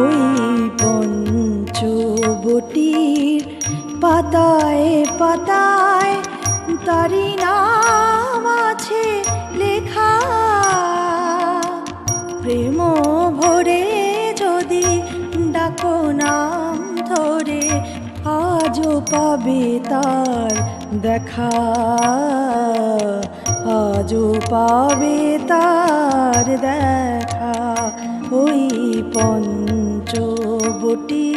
ওই পঞ্চবটির পাতায় পাতায় তারি নাম আছে লেখা। প্রেম ভরে যদি ডাকো নাম ধরে আজও পাবে তার দেখা, আজও পাবে তার দেখা। ওই পঞ্চবটি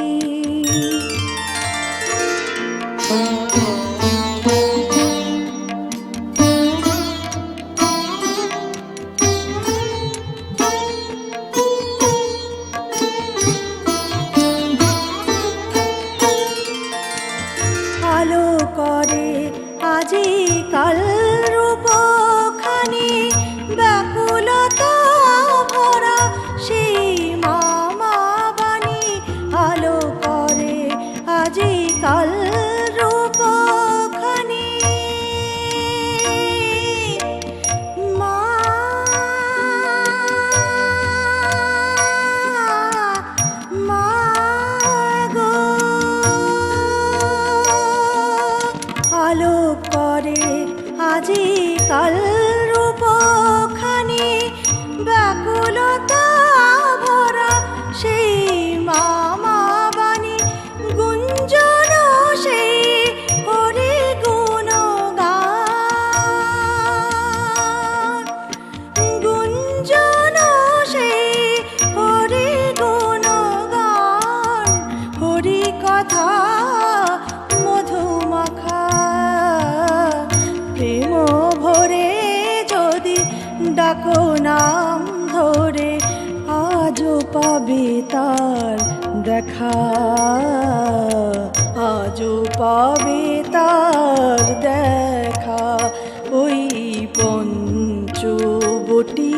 আলো করে আজিকাল রূপখানি, ব্যাকুলতা ভরা সেই মামা বাণী। আলো করে আজিকাল রূপখানি, মা মা গো। আলো করে আজিকাল রূপখানি, ব্যাকুলতা ভরা সেই মামা বাণী। গুঞ্জন সেই হরি গুণগান, গুঞ্জন সেই হরি গুণগান। হরি কথা মধুমাখা, প্রেম ভরে যদি ডাকো নাম ধরে আজও পাবে তার দেখা, আজও পাবে তার দেখা। ওই পঞ্চবটি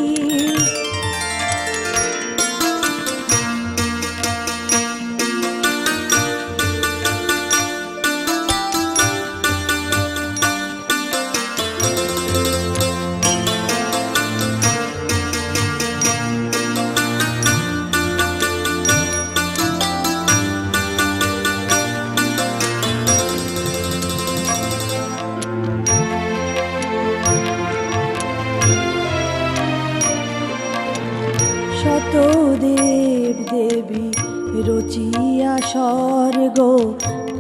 শত দেব দেবী রচিয়া স্বর্গ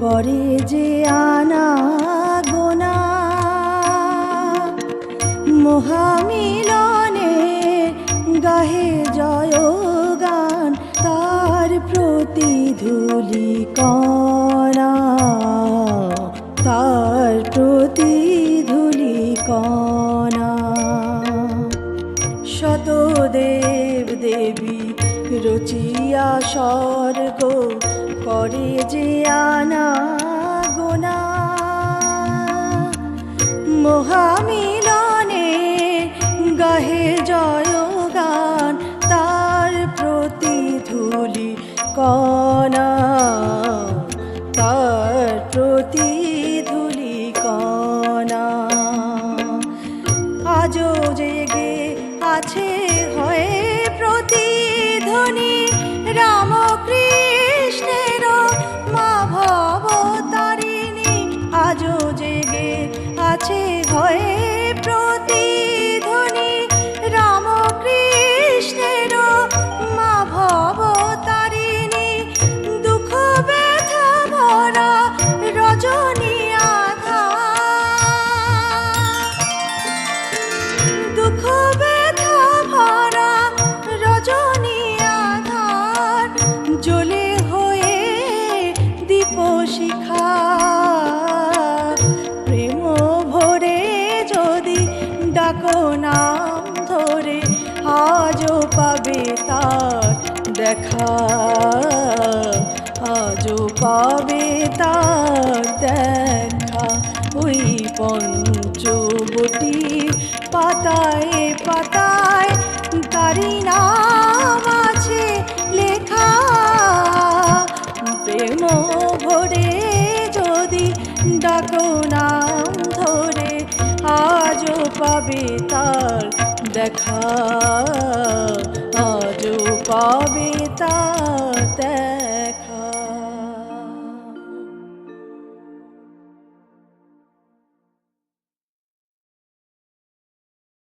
করে যে আনাগোনা। মহামিলনে গাহে জয়গান, তার প্রতিধূলিকণা, তার প্রতিধূলিকণা। শত দেব দেবী রচিয়া স্বর্গ করে যে আনাগোনা। মহামিলনে গাহে জয়গান, তার প্রতিধূলিকণা, তার প্রতিধূলিকণা। আজও জেগে আছে হয়ে প্রতিধ্বনি রামকৃষ্ণের মা ভবতারিণী। আজও জেগে আছে হয়ে প্রতিধ্বনি রামকৃষ্ণের মা ভবতারিণী। দুঃখ ব্যথা ভরা রজনী আধার, দুঃখ ব্যথা ভরা রজনী আধার। জ্বলে হয়ে দীপশিখা, প্রেম ভরে যদি ডাকো নাম ধরে আজও পাবে তার দেখা, আজও পাবে তার দেখা। ওই পঞ্চবটি পাতায় পাতায় তারি নাম আছে লেখা। প্রেম ভরে যদি ডাকো নাম ধরে আজও পাবে তার দেখা, আজও পাবে তা